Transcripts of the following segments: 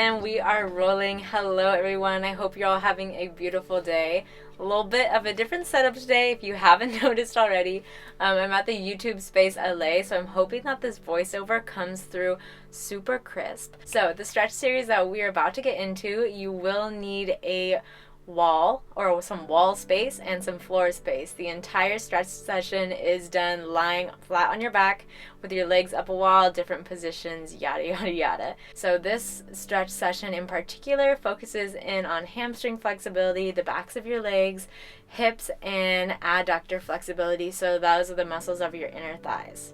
And we are rolling. Hello everyone, I hope you're all having a beautiful day. A little bit of a different setup today if you haven't noticed already. I'm at the YouTube Space LA, so I'm hoping that this voiceover comes through super crisp. So the stretch series that we're about to get into, you will need a wall or some wall space and some floor space. The entire stretch session is done lying flat on your back with your legs up a wall, different positions, yada yada yada. So this stretch session in particular focuses in on hamstring flexibility, the backs of your legs, hips, and adductor flexibility. So those are the muscles of your inner thighs.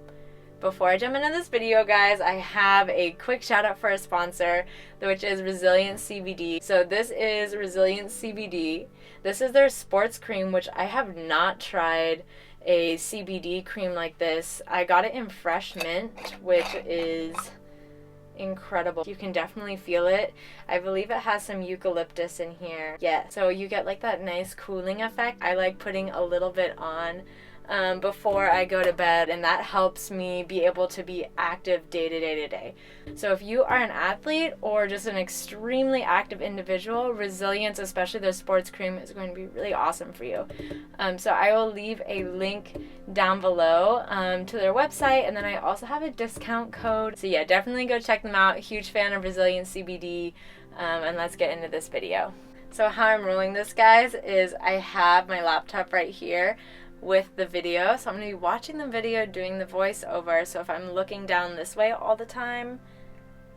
Before I jump into this video, guys, I have a quick shout out for a sponsor, which is Resilient CBD. So this is Resilient CBD. This is their sports cream, which I have not tried a CBD cream like this. I got it in fresh mint, which is incredible. You can definitely feel it. I believe it has some eucalyptus in here. Yeah, so you get like that nice cooling effect. I like putting a little bit on before I go to bed, and that helps me be able to be active day to day. So if you are an athlete or just an extremely active individual, Resilience, especially their sports cream, is going to be really awesome for you. So I will leave a link down below to their website, and then I also have a discount code. So yeah, definitely go check them out. Huge fan of Resilient CBD, and let's get into this video. So how I'm rolling this, guys, is I have my laptop right here with the video, so I'm going to be watching the video, doing the voiceover. So if I'm looking down this way all the time,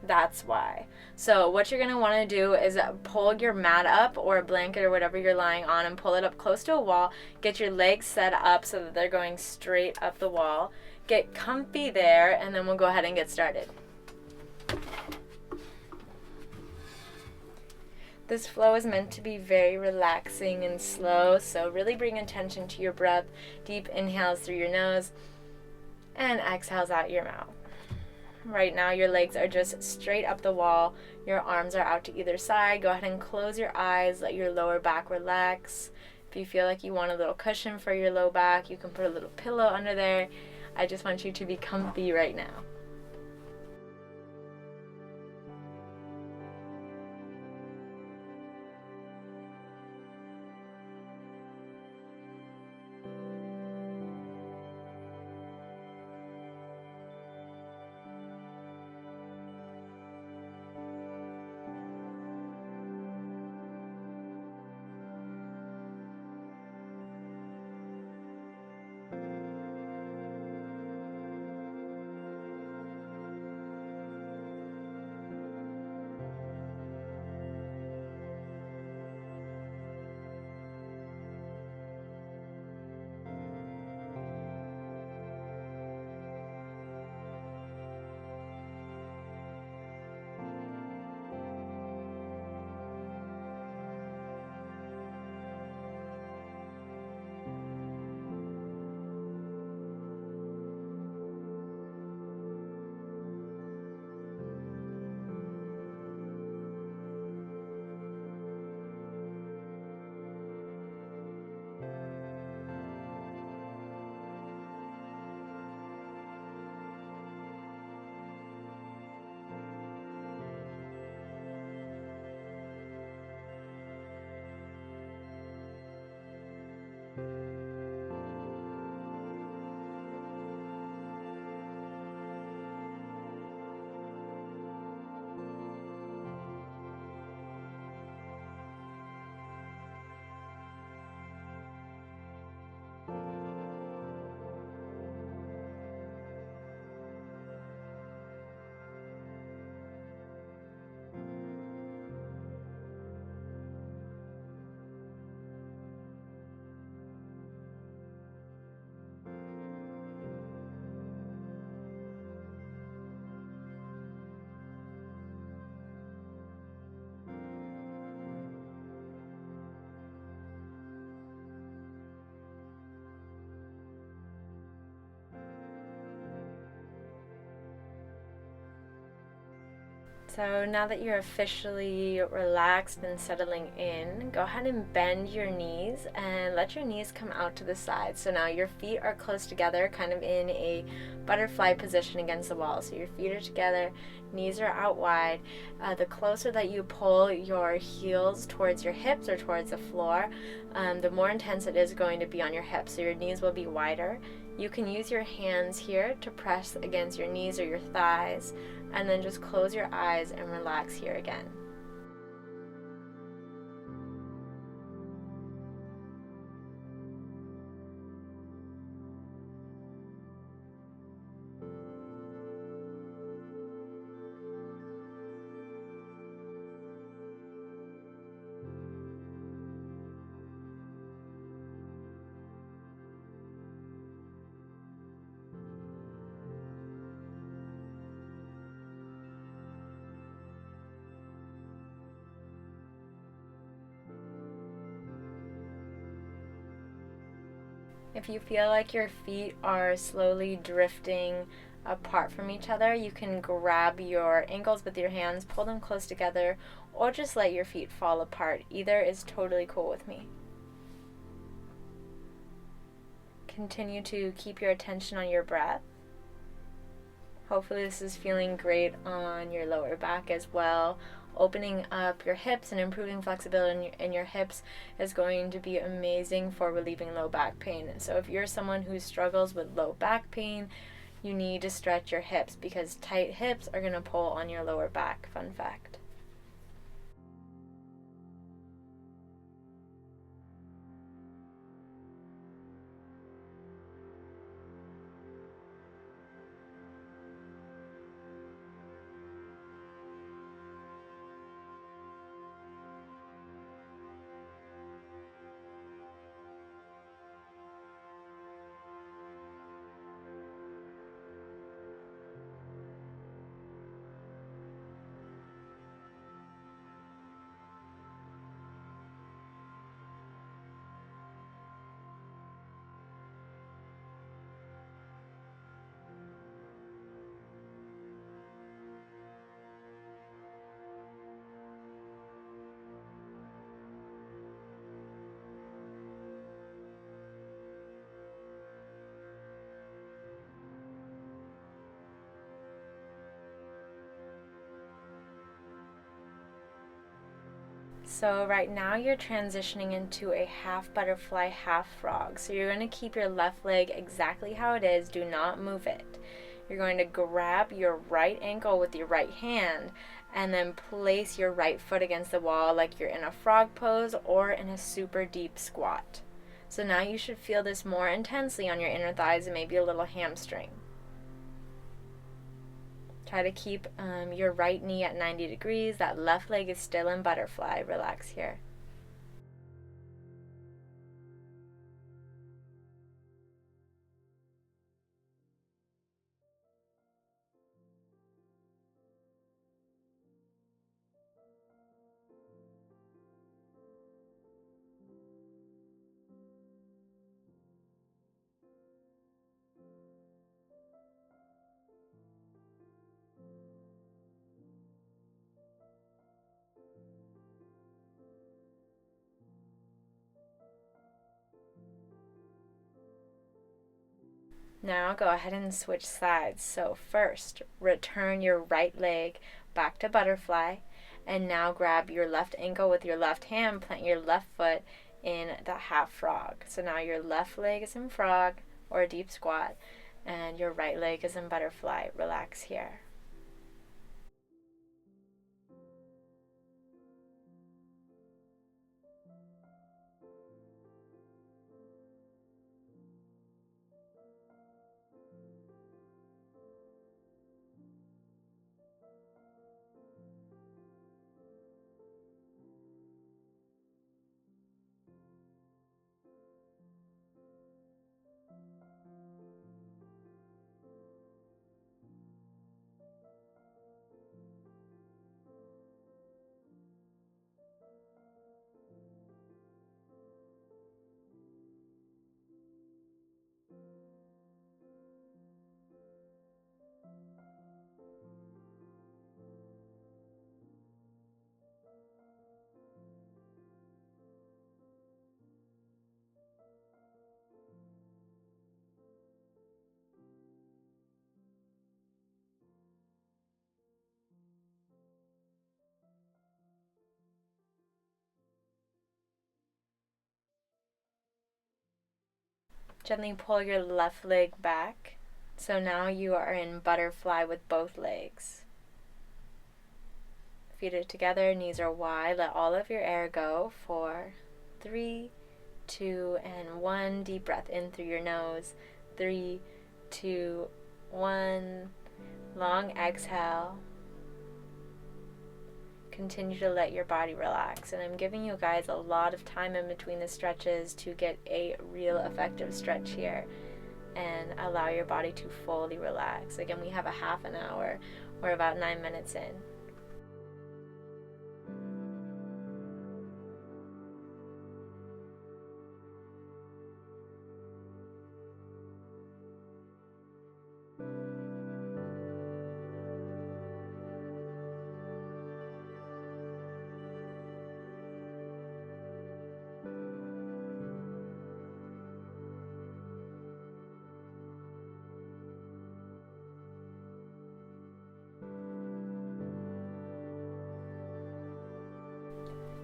that's why. So what you're going to want to do is pull your mat up or a blanket or whatever you're lying on and pull it up close to a wall. Get your legs set up so that they're going straight up the wall. Get comfy there, and then we'll go ahead and get started. This flow is meant to be very relaxing and slow, so really bring attention to your breath. Deep inhales through your nose and exhales out your mouth. Right now your legs are just straight up the wall. Your arms are out to either side. Go ahead and close your eyes. Let your lower back relax. If you feel like you want a little cushion for your low back, you can put a little pillow under there. I just want you to be comfy right now. So now that you're officially relaxed and settling in, go ahead and bend your knees and let your knees come out to the side. So now your feet are close together, kind of in a butterfly position against the wall. So your feet are together, knees are out wide. The closer that you pull your heels towards your hips or towards the floor, the more intense it is going to be on your hips. So your knees will be wider. You can use your hands here to press against your knees or your thighs, and then just close your eyes and relax here again. If you feel like your feet are slowly drifting apart from each other, you can grab your ankles with your hands, pull them close together, or just let your feet fall apart. Either is totally cool with me. Continue to keep your attention on your breath. Hopefully this is feeling great on your lower back as well. Opening up your hips and improving flexibility in your hips is going to be amazing for relieving low back pain. So if you're someone who struggles with low back pain, you need to stretch your hips because tight hips are going to pull on your lower back. Fun fact. So right now you're transitioning into a half butterfly, half frog. So you're going to keep your left leg exactly how it is. Do not move it. You're going to grab your right ankle with your right hand and then place your right foot against the wall like you're in a frog pose or in a super deep squat. So now you should feel this more intensely on your inner thighs and maybe a little hamstring. Try to keep your right knee at 90 degrees. That left leg is still in butterfly. Relax here. Now go ahead and switch sides. So first, return your right leg back to butterfly, and now grab your left ankle with your left hand, plant your left foot in the half frog. So now your left leg is in frog or a deep squat, and your right leg is in butterfly. Relax here. Gently pull your left leg back. So now you are in butterfly with both legs. Feet are together, knees are wide. Let all of your air go. 4, 3, 2, and 1. Deep breath in through your nose. 3, 2, 1. Long exhale. Continue to let your body relax. And I'm giving you guys a lot of time in between the stretches to get a real effective stretch here and allow your body to fully relax. Again, we have a half an hour. We're about 9 minutes in.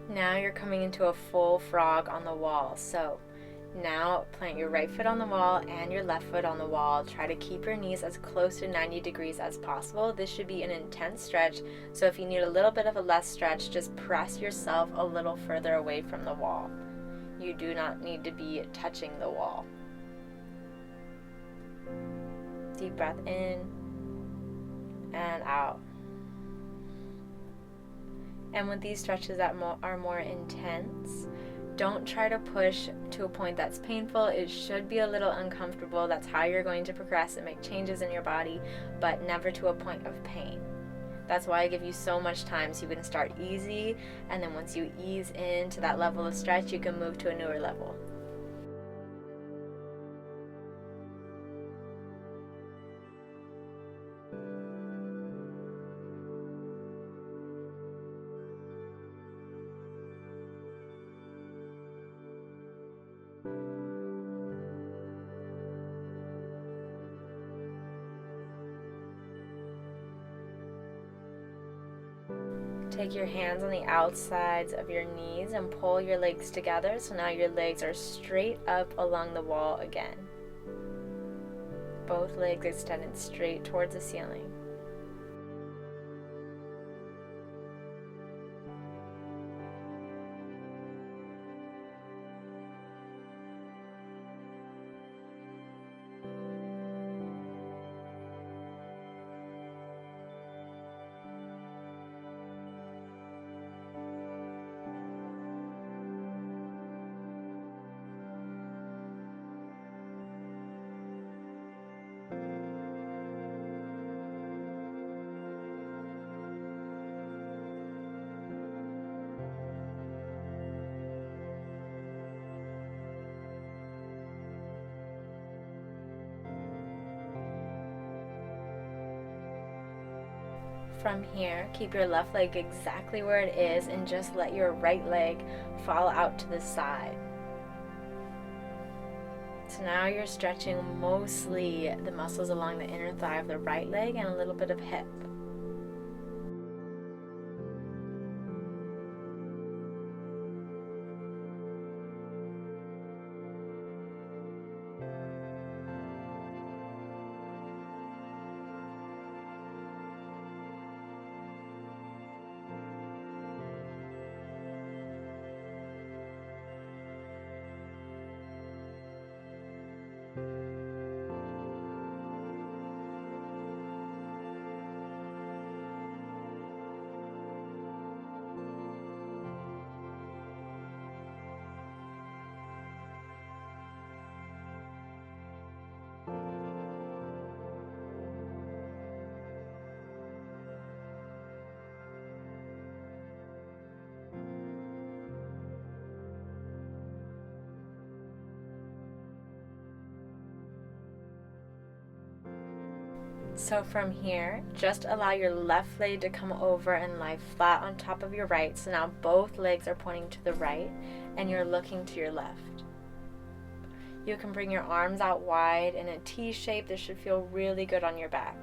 Now you're coming into a full frog on the wall. So now plant your right foot on the wall and your left foot on the wall. Try to keep your knees as close to 90 degrees as possible. This should be an intense stretch. So if you need a little bit of a less stretch, just press yourself a little further away from the wall. You do not need to be touching the wall. Deep breath in and out. And with these stretches that are more intense, don't try to push to a point that's painful. It should be a little uncomfortable. That's how you're going to progress and make changes in your body, but never to a point of pain. That's why I give you so much time, so you can start easy, and then once you ease into that level of stretch, you can move to a newer level. Take your hands on the outsides of your knees and pull your legs together. So now your legs are straight up along the wall again. Both legs extended straight towards the ceiling. From here, keep your left leg exactly where it is and just let your right leg fall out to the side. So now you're stretching mostly the muscles along the inner thigh of the right leg and a little bit of hip. So from here, just allow your left leg to come over and lie flat on top of your right. So now both legs are pointing to the right and you're looking to your left. You can bring your arms out wide in a T shape. This should feel really good on your back.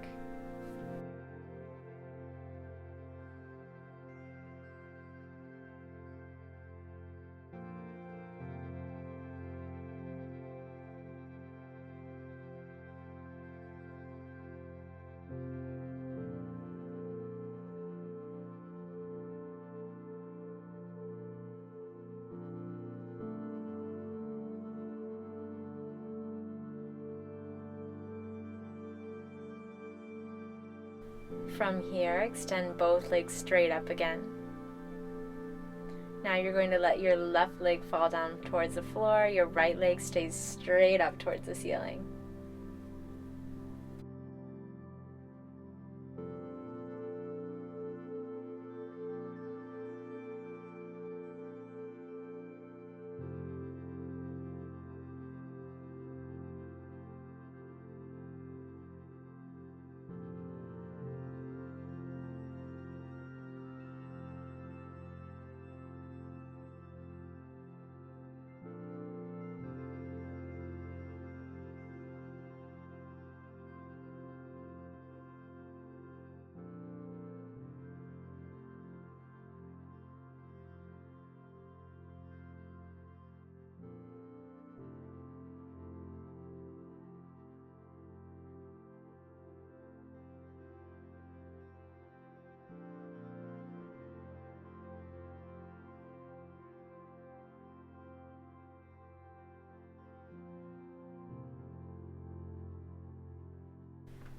From here, extend both legs straight up again. Now you're going to let your left leg fall down towards the floor. Your right leg stays straight up towards the ceiling.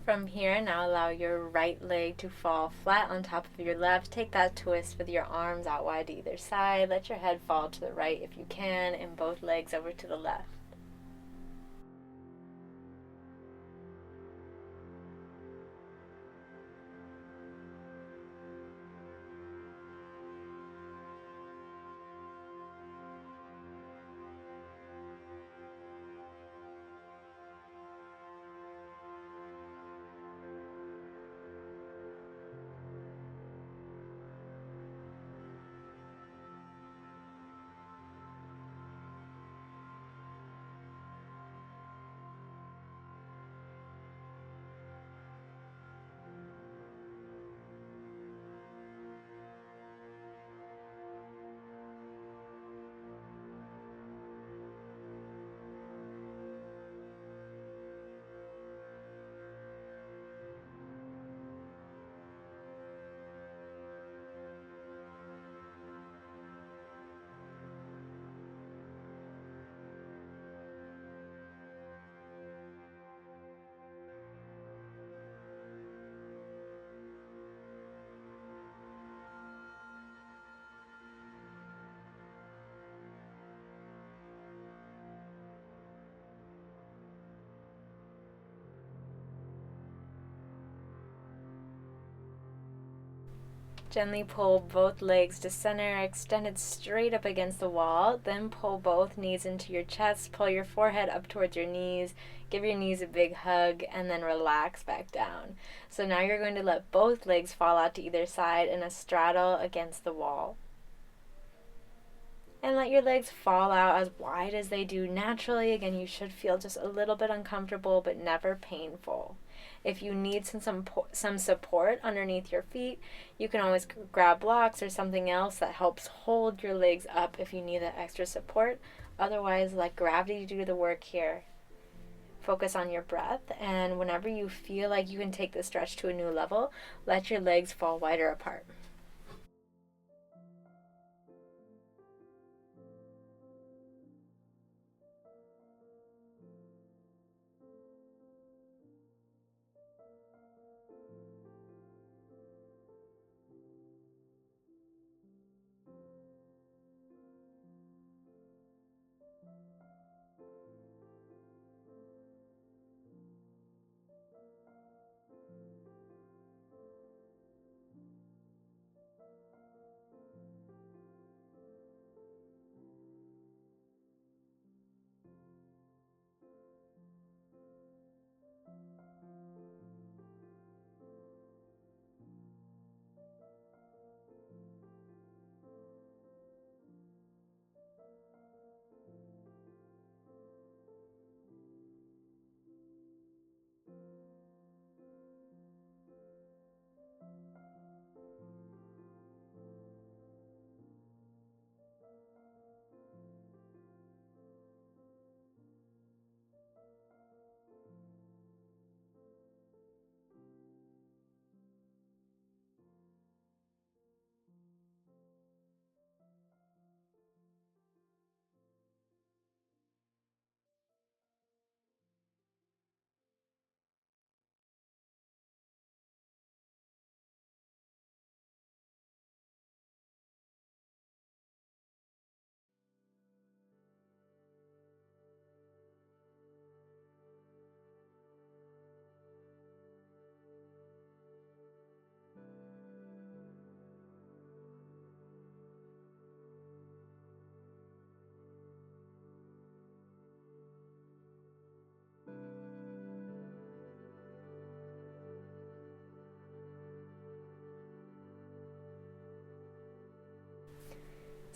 From here, now allow your right leg to fall flat on top of your left. Take that twist with your arms out wide to either side. Let your head fall to the right if you can, and both legs over to the left. Gently pull both legs to center, extend it straight up against the wall, then pull both knees into your chest, pull your forehead up towards your knees, give your knees a big hug, and then relax back down. So now you're going to let both legs fall out to either side in a straddle against the wall. And let your legs fall out as wide as they do naturally. Again, you should feel just a little bit uncomfortable, but never painful. If you need some support underneath your feet, you can always grab blocks or something else that helps hold your legs up if you need that extra support. Otherwise, let gravity do the work here. Focus on your breath, and whenever you feel like you can take the stretch to a new level, let your legs fall wider apart.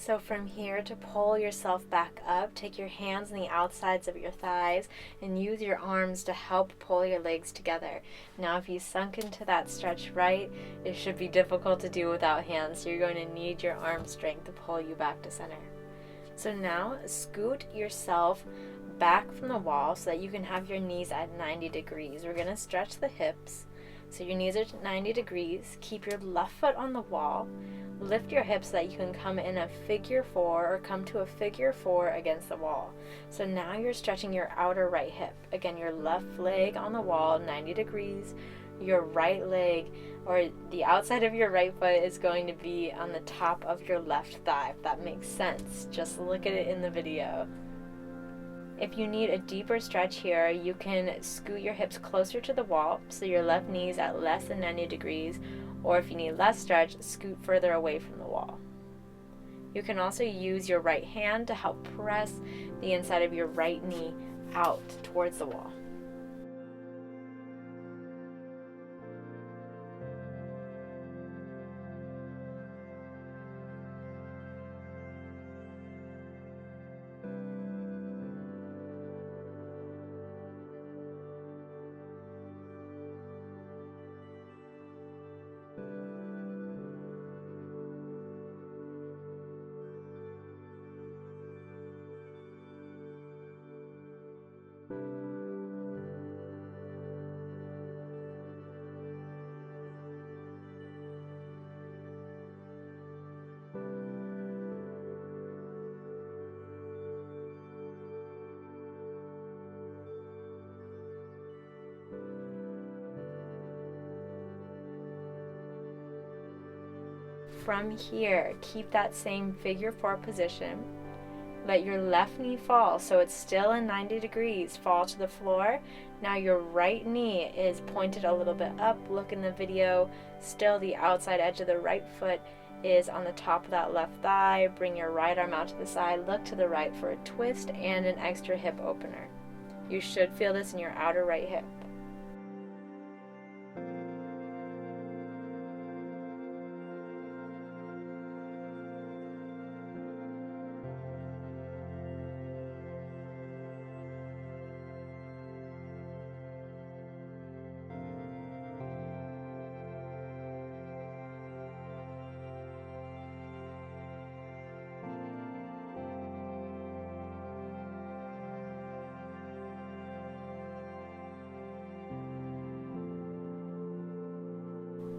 So from here, to pull yourself back up, take your hands on the outsides of your thighs and use your arms to help pull your legs together. Now if you sunk into that stretch right, it should be difficult to do without hands, so you're going to need your arm strength to pull you back to center. So now scoot yourself back from the wall so that you can have your knees at 90 degrees. We're going to stretch the hips. So your knees are at 90 degrees. Keep your left foot on the wall. Lift your hips so that you can come in a figure four or come to a figure four against the wall. So now you're stretching your outer right hip. Again, your left leg on the wall, 90 degrees. Your right leg or the outside of your right foot is going to be on the top of your left thigh, if that makes sense. Just look at it in the video. If you need a deeper stretch here, you can scoot your hips closer to the wall, so your left knee is at less than 90 degrees, or if you need less stretch, scoot further away from the wall. You can also use your right hand to help press the inside of your right knee out towards the wall. From here, keep that same figure four position. Let your left knee fall, so it's still in 90 degrees. Fall to the floor. Now your right knee is pointed a little bit up. Look in the video. Still the outside edge of the right foot is on the top of that left thigh. Bring your right arm out to the side. Look to the right for a twist and an extra hip opener. You should feel this in your outer right hip.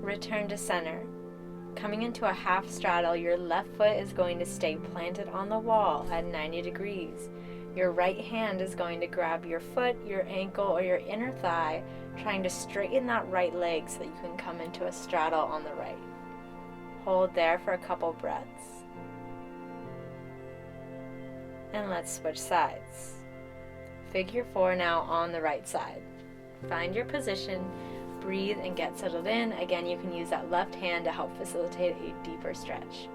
Return to center. Coming into a half straddle, your left foot is going to stay planted on the wall at 90 degrees. Your right hand is going to grab your foot, your ankle, or your inner thigh, trying to straighten that right leg so that you can come into a straddle on the right. Hold there for a couple breaths. And let's switch sides. Figure four now on the right side. Find your position. Breathe and get settled in. Again, you can use that left hand to help facilitate a deeper stretch.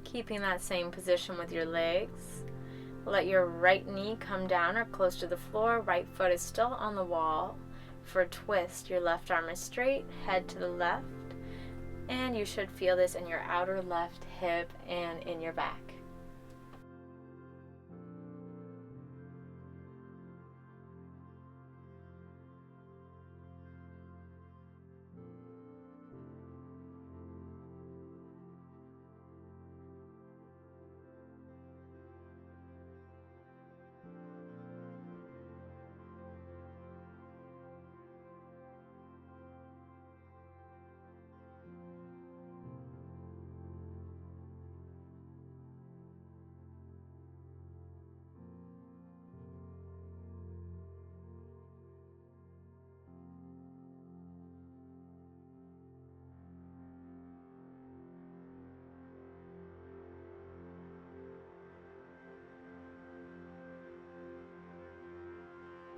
Keeping that same position with your legs. Let your right knee come down or close to the floor. Right foot is still on the wall. For a twist, your left arm is straight, head to the left. And you should feel this in your outer left hip and in your back.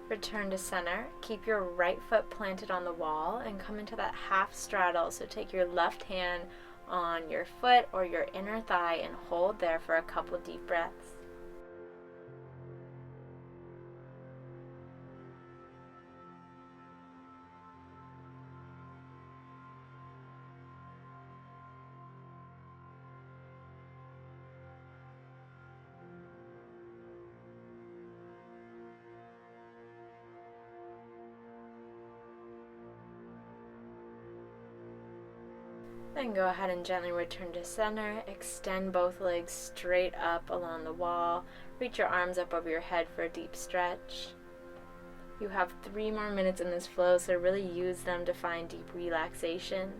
Return to center. Keep your right foot planted on the wall and come into that half straddle. So take your left hand on your foot or your inner thigh and hold there for a couple deep breaths. Then go ahead and gently return to center. Extend both legs straight up along the wall. Reach your arms up over your head for a deep stretch. You have 3 more minutes in this flow, so really use them to find deep relaxation.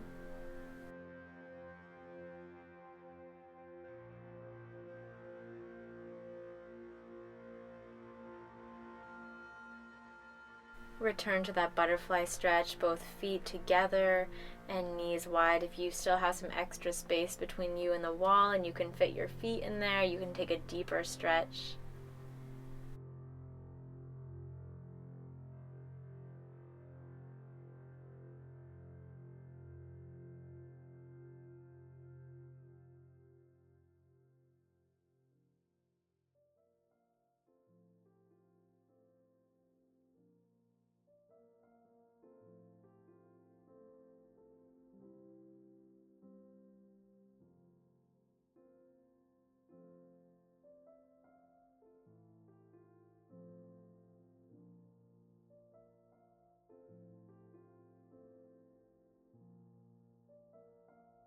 Return to that butterfly stretch, both feet together and knees wide. If you still have some extra space between you and the wall and you can fit your feet in there, you can take a deeper stretch.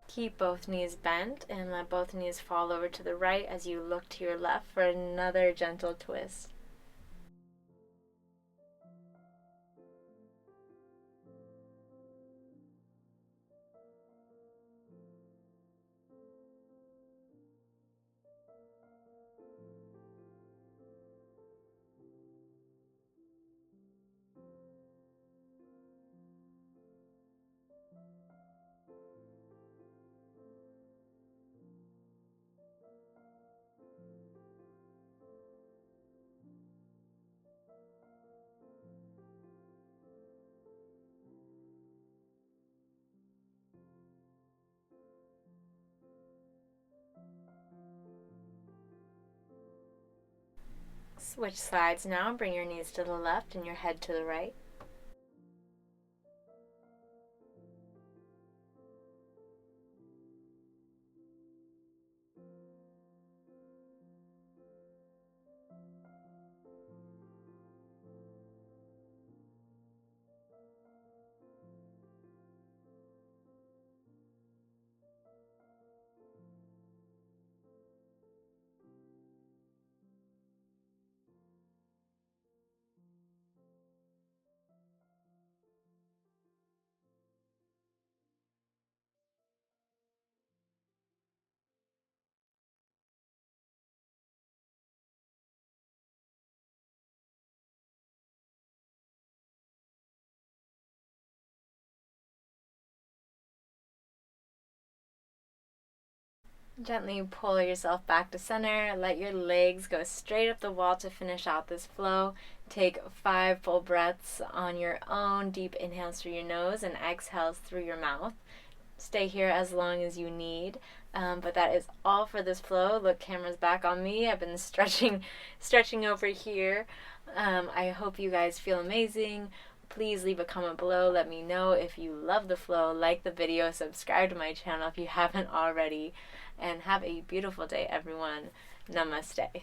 Keep both knees bent and let both knees fall over to the right as you look to your left for another gentle twist. Switch sides now. Bring your knees to the left and your head to the right. Gently pull yourself back to center. Let your legs go straight up the wall to finish out this flow. Take 5 full breaths on your own. Deep inhales through your nose and exhales through your mouth. Stay here as long as you need. But that is all for this flow. Look, camera's back on me. I've been stretching over here. I hope you guys feel amazing. Please leave a comment below. Let me know if you love the flow. Like the video. Subscribe to my channel if you haven't already. And have a beautiful day, everyone. Namaste.